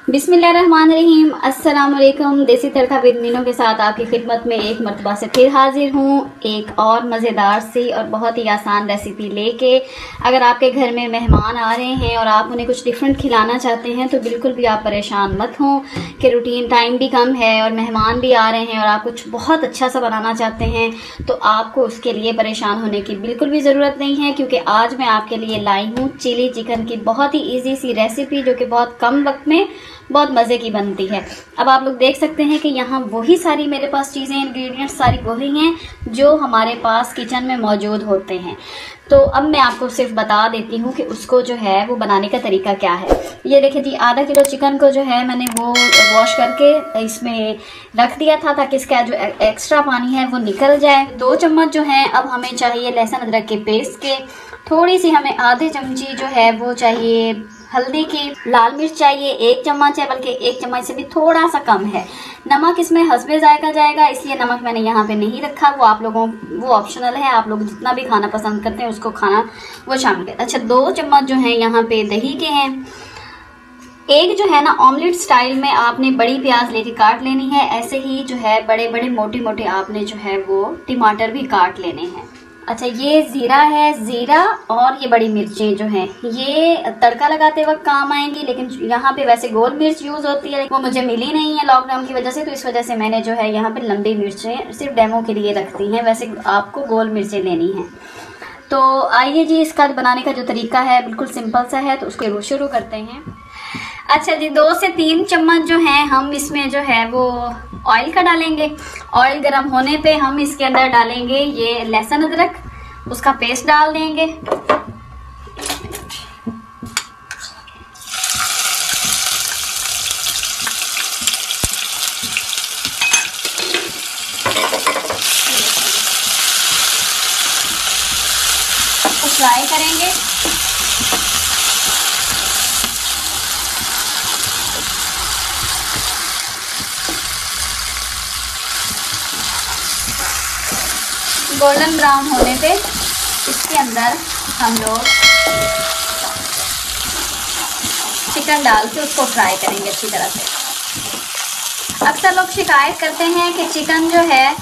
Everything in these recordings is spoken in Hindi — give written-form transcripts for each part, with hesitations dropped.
बिस्मिल्लाहिर्रहमानिर्रहीम। अस्सलाम वालेकुम। देसी तड़का विद मीनू के साथ आपकी खिदमत में एक मरतबा से फिर हाजिर हूँ एक और मज़ेदार सी और बहुत ही आसान रेसिपी लेके। अगर आपके घर में मेहमान आ रहे हैं और आप उन्हें कुछ डिफरेंट खिलाना चाहते हैं तो बिल्कुल भी आप परेशान मत हों कि रूटीन टाइम भी कम है और मेहमान भी आ रहे हैं और आप कुछ बहुत अच्छा सा बनाना चाहते हैं, तो आपको उसके लिए परेशान होने की बिल्कुल भी ज़रूरत नहीं है, क्योंकि आज मैं आपके लिए लाई हूँ चिली चिकन की बहुत ही ईजी सी रेसिपी जो कि बहुत कम वक्त में बहुत मज़े की बनती है। अब आप लोग देख सकते हैं कि यहाँ वही सारी मेरे पास चीज़ें, इंग्रेडिएंट्स सारी वही हैं जो हमारे पास किचन में मौजूद होते हैं। तो अब मैं आपको सिर्फ बता देती हूँ कि उसको जो है वो बनाने का तरीका क्या है। ये देखिए जी, आधा किलो चिकन को जो है मैंने वो वॉश करके इसमें रख दिया था ताकि इसका जो एक्स्ट्रा पानी है वो निकल जाए। 2 चम्मच जो है अब हमें चाहिए लहसुन अदरक के पेस्ट के, थोड़ी सी हमें आधे चमची जो है वो चाहिए हल्दी की, लाल मिर्च चाहिए 1 चम्मच है, बल्कि 1 चम्मच से भी थोड़ा सा कम है। नमक इसमें हस्बे जायका जाएगा, इसलिए नमक मैंने यहाँ पे नहीं रखा, वो आप लोगों वो ऑप्शनल है, आप लोग जितना भी खाना पसंद करते हैं उसको खाना वो शामिल करें। अच्छा, 2 चम्मच जो है यहाँ पे दही के हैं। एक जो है ना ऑमलेट स्टाइल में आपने बड़ी प्याज लेके काट लेनी है, ऐसे ही जो है बड़े बड़े मोटे मोटे आपने जो है वो टमाटर भी काट लेने हैं। अच्छा, ये ज़ीरा है, ज़ीरा और ये बड़ी मिर्चें जो हैं ये तड़का लगाते वक्त काम आएंगी, लेकिन यहाँ पे वैसे गोल मिर्च यूज़ होती है, वो मुझे मिली नहीं है लॉकडाउन की वजह से, तो इस वजह से मैंने जो है यहाँ पे लंबी मिर्चें सिर्फ डेमो के लिए रखती हैं, वैसे आपको गोल मिर्चें लेनी हैं। तो आइए जी, इसका बनाने का जो तरीका है बिल्कुल सिंपल सा है, तो उसको शुरू करते हैं। अच्छा जी, 2 से 3 चम्मच जो है हम इसमें जो है वो ऑयल का डालेंगे। ऑयल गर्म होने पे हम इसके अंदर डालेंगे ये लहसुन अदरक, उसका पेस्ट डाल देंगे। उसको फ्राई करेंगे। गोल्डन ब्राउन होने पे इसके अंदर हम लोग चिकन डाल के उसको फ्राई करेंगे अच्छी तरह से। अक्सर लोग शिकायत करते हैं कि चिकन जो है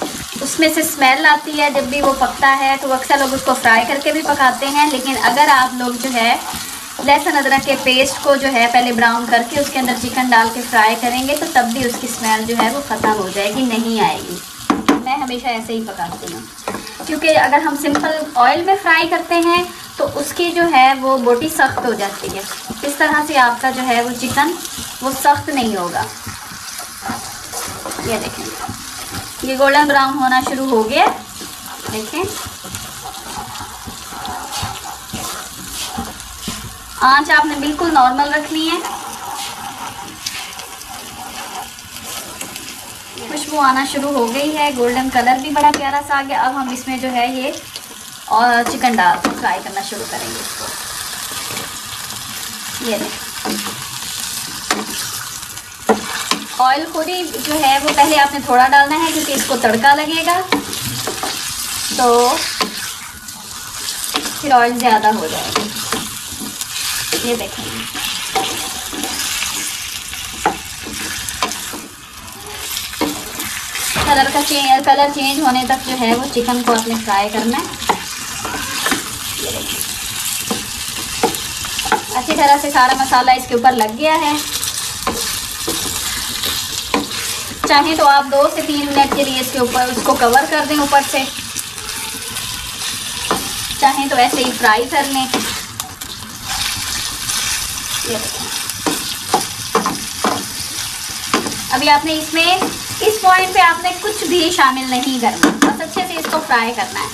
उसमें से स्मेल आती है जब भी वो पकता है, तो अक्सर लोग उसको फ्राई करके भी पकाते हैं, लेकिन अगर आप लोग जो है लहसुन अदरक के पेस्ट को जो है पहले ब्राउन करके उसके अंदर चिकन डाल के फ्राई करेंगे तो तब भी उसकी स्मेल जो है वो ख़त्म हो जाएगी, नहीं आएगी। मैं हमेशा ऐसे ही पकाती हूँ, क्योंकि अगर हम सिंपल ऑयल में फ्राई करते हैं तो उसकी जो है वो बोटी सख्त हो जाती है। इस तरह से आपका जो है वो चिकन वो सख्त नहीं होगा। ये देखें, ये गोल्डन ब्राउन होना शुरू हो गया, देखें। आंच आपने बिल्कुल नॉर्मल रखनी है। खुशबू आना शुरू हो गई है, गोल्डन कलर भी बड़ा प्यारा सा आ गया। अब हम इसमें जो है ये और चिकन डाल के फ्राई करना शुरू करेंगे इसको। ये ऑयल खुद ही जो है वो पहले आपने थोड़ा डालना है, क्योंकि इसको तड़का लगेगा तो फिर ऑयल ज़्यादा हो जाएगा। ये देखेंगे, कलर चेंज होने तक जो है वो चिकन को आपने फ्राई करना है। अच्छी तरह से सारा मसाला इसके ऊपर लग गया है। चाहे तो आप 2 से 3 मिनट के लिए इसके ऊपर उसको कवर कर दें ऊपर से, चाहे तो ऐसे ही फ्राई कर लें। अभी आपने इसमें इस पॉइंट पे आपने कुछ भी शामिल नहीं करना, बस अच्छे से इसको फ्राई करना है।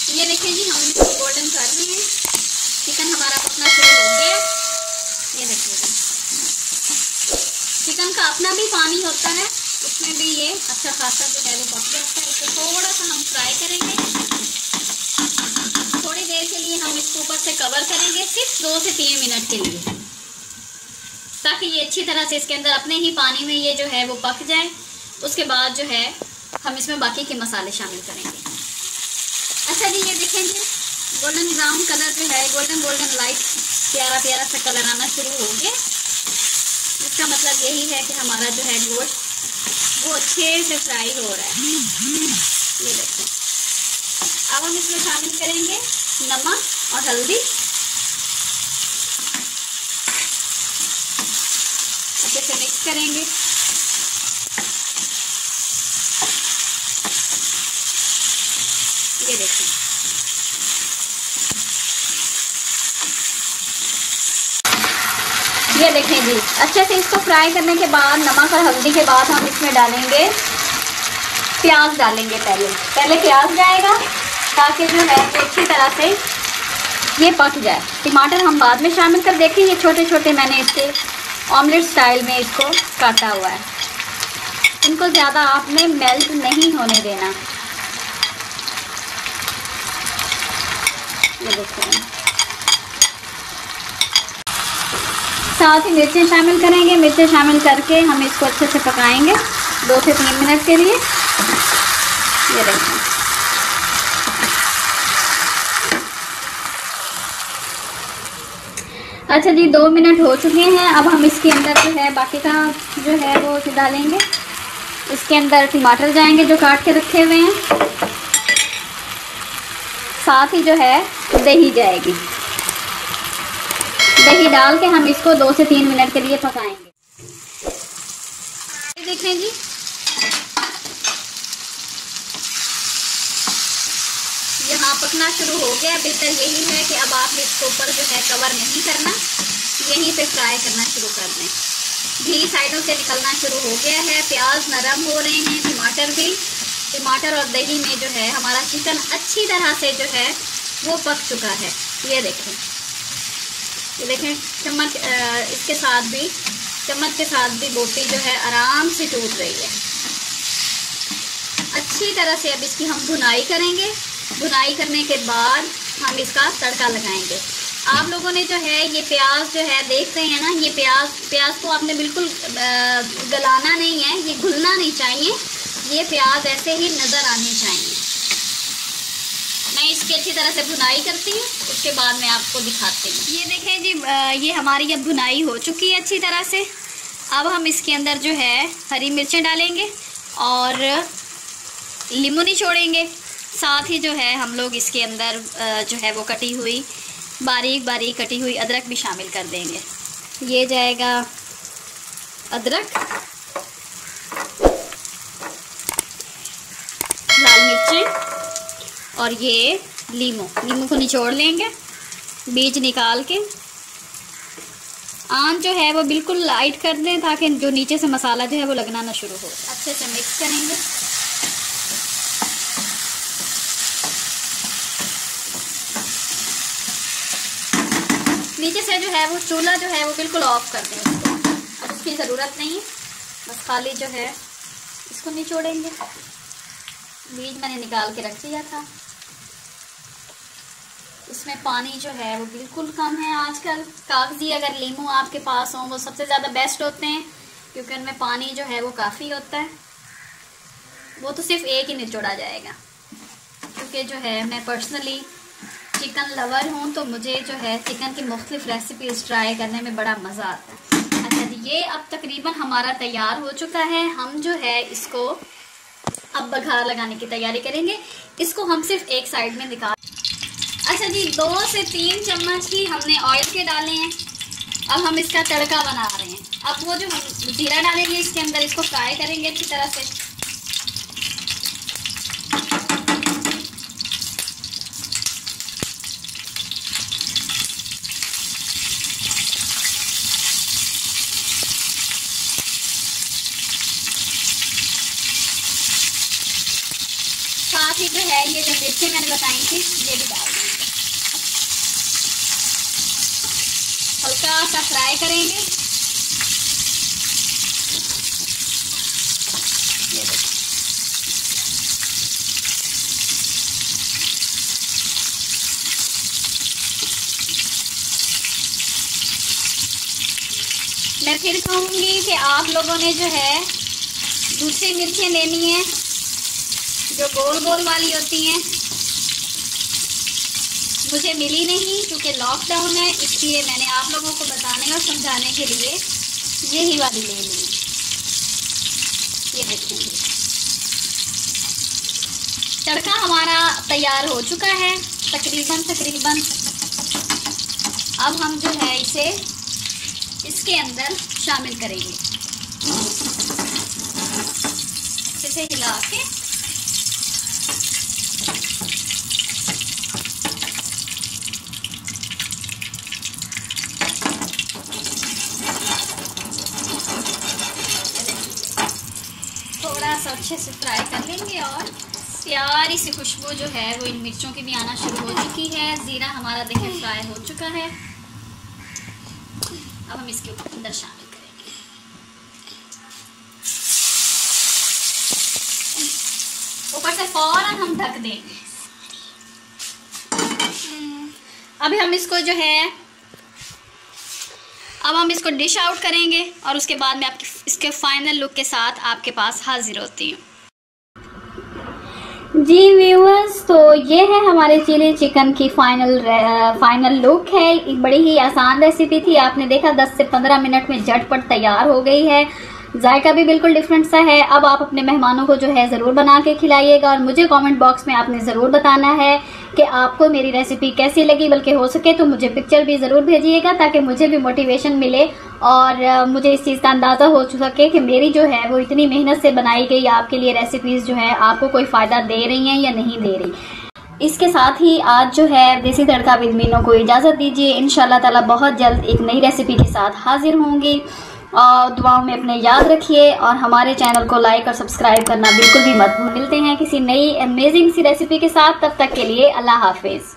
ये देखिए जी, हम इसको गोल्डन कर रहे हैं। चिकन हमारा पकना शुरू हो गया। ये देखिए, चिकन का अपना भी पानी होता है, उसमें भी ये अच्छा खासा जो है वो पक जाता है। इसको थोड़ा सा हम फ्राई करेंगे। थोड़ी देर इसको ऊपर से कवर करेंगे सिर्फ 2 से 3 मिनट के लिए, ताकि ये अच्छी तरह से इसके अंदर अपने ही पानी में ये जो है वो पक जाए। उसके बाद जो है हम इसमें बाकी के मसाले शामिल करेंगे। अच्छा जी, ये देखें जी गोल्डन ब्राउन कलर जो है, गोल्डन लाइट प्यारा प्यारा सा कलर आना शुरू हो गया। इसका मतलब यही है कि हमारा जो है गोश्त वो अच्छे से फ्राई हो रहा है। ये देखें, अब हम इसमें शामिल करेंगे नमक और हल्दी। अच्छे से मिक्स करेंगे। ये देखें, ये देखें जी, अच्छे से इसको फ्राई करने के बाद नमक और हल्दी के बाद हम इसमें डालेंगे प्याज। डालेंगे पहले प्याज जाएगा, ताकि जो है अच्छी तरह से ये पक जाए। टमाटर हम बाद में शामिल कर, देखें ये छोटे छोटे मैंने इसके ऑमलेट स्टाइल में इसको काटा हुआ है। इनको ज़्यादा आपने मेल्ट नहीं होने देना। ये देखिए, साथ ही मिर्चें शामिल करेंगे। मिर्चें शामिल करके हम इसको अच्छे से पकाएंगे 2 से 3 मिनट के लिए। ये देखिए, अच्छा जी 2 मिनट हो चुके हैं। अब हम इसके अंदर जो है बाकी का जो है वो डालेंगे। इसके अंदर टमाटर जाएंगे जो काट के रखे हुए हैं, साथ ही जो है दही जाएगी। दही डाल के हम इसको 2 से 3 मिनट के लिए पकाएंगे। देखें जी, यहाँ पकना शुरू हो गया। बेहतर यही है कि अब आप इसको ऊपर जो है कवर नहीं करना, यहीं पे फ्राई करना शुरू कर दें। घी साइडों से निकलना शुरू हो गया है, प्याज नरम हो रहे हैं, टमाटर और दही में जो है हमारा चिकन अच्छी तरह से जो है वो पक चुका है। ये देखें, चम्मच इसके साथ भी, चम्मच के साथ भी बोटी जो है आराम से टूट रही है अच्छी तरह से। अब इसकी हम भुनाई करेंगे। भुनाई करने के बाद हम इसका तड़का लगाएंगे। आप लोगों ने जो है ये प्याज जो है देख रहे हैं ना, ये प्याज को आपने बिल्कुल गलाना नहीं है, ये घुलना नहीं चाहिए। ये प्याज ऐसे ही नज़र आनी चाहिए। मैं इसकी अच्छी तरह से भुनाई करती हूँ, उसके बाद मैं आपको दिखाती हूँ। ये देखें जी, ये हमारी अब भुनाई हो चुकी है अच्छी तरह से। अब हम इसके अंदर जो है हरी मिर्चें डालेंगे और नींबू निचोड़ेंगे। साथ ही जो है हम लोग इसके अंदर जो है वो कटी हुई बारीक कटी हुई अदरक भी शामिल कर देंगे। ये जाएगा अदरक, लाल मिर्चें और ये नींबू को निचोड़ लेंगे बीज निकाल के। आंच जो है वो बिल्कुल लाइट कर दें, ताकि जो नीचे से मसाला जो है वो लगना ना शुरू हो। अच्छे से मिक्स करेंगे। नीचे से जो है वो चूल्हा जो है वो बिल्कुल ऑफ कर दें इसको, अब उसकी ज़रूरत नहीं है। बस खाली जो है इसको निचोड़ेंगे। बीज मैंने निकाल के रख दिया था। इसमें पानी जो है वो बिल्कुल कम है आजकल। कागजी अगर नींबू आपके पास हो वो सबसे ज़्यादा बेस्ट होते हैं, क्योंकि उनमें पानी जो है वो काफ़ी होता है। वो तो सिर्फ एक ही निचोड़ा जाएगा, क्योंकि जो है मैं पर्सनली चिकन लवर हूँ, तो मुझे जो है चिकन की मुख्तलिफ रेसिपीज़ ट्राई करने में बड़ा मज़ा आता है। अच्छा जी, ये अब तकरीबन हमारा तैयार हो चुका है। हम जो है इसको अब बघार लगाने की तैयारी करेंगे। इसको हम सिर्फ एक साइड में निकाल। अच्छा जी, 2 से 3 चम्मच ही हमने ऑयल के डाले हैं। अब हम इसका तड़का बना रहे हैं। अब वो जो हम जीरा डालेंगे इसके अंदर, इसको फ्राई करेंगे अच्छी तरह से। साथ ही जो है ये जो मिर्चें मैंने बताई थी ये भी डाल देंगे। हल्का सा फ्राई करेंगे। ये देखिए, मैं फिर कहूँगी कि आप लोगों ने जो है दूसरी मिर्चें लेनी है जो गोल गोल वाली होती हैं। मुझे मिली नहीं क्योंकि लॉकडाउन है, इसलिए मैंने आप लोगों को बताने और समझाने के लिए यही वाली ले ली। ये देखेंगे तड़का हमारा तैयार हो चुका है तकरीबन। अब हम जो है इसे इसके अंदर शामिल करेंगे, इसे हिला के थोड़ा सा अच्छे से फ्राई कर लेंगे। और प्यारी सी खुशबू जो है वो इन मिर्चों की भी आना शुरू हो चुकी है। ज़ीरा हमारा देखें फ्राई हो चुका है। अब हम इसके अंदर शामिल करेंगे। ऊपर से फौरन हम ढक देंगे। अभी हम इसको जो है अब हम इसको डिश आउट करेंगे और उसके बाद मैं आपकी इसके फाइनल लुक के साथ आपके पास हाजिर होती हूँ। जी व्यूअर्स, तो ये है हमारे चिली चिकन की फाइनल लुक है। एक बड़ी ही आसान रेसिपी थी, आपने देखा 10 से 15 मिनट में झटपट तैयार हो गई है। जायका भी बिल्कुल डिफरेंट सा है। अब आप अपने मेहमानों को जो है ज़रूर बना के खिलाइएगा और मुझे कमेंट बॉक्स में आपने ज़रूर बताना है कि आपको मेरी रेसिपी कैसी लगी। बल्कि हो सके तो मुझे पिक्चर भी ज़रूर भेजिएगा ताकि मुझे भी मोटिवेशन मिले और मुझे इस चीज़ का अंदाज़ा हो सके कि मेरी जो है वो इतनी मेहनत से बनाई गई आपके लिए रेसिपीज़ जो है आपको कोई फ़ायदा दे रही हैं या नहीं दे रही। इसके साथ ही आज जो है देसी तड़का विद मीनू को इजाज़त दीजिए। इंशाल्लाह ताला बहुत जल्द एक नई रेसिपी के साथ हाजिर होंगी। और दुआओं में अपने याद रखिए और हमारे चैनल को लाइक और सब्सक्राइब करना बिल्कुल भी मत भूलिए। मिलते हैं किसी नई अमेजिंग सी रेसिपी के साथ, तब तक के लिए अल्लाह हाफिज़।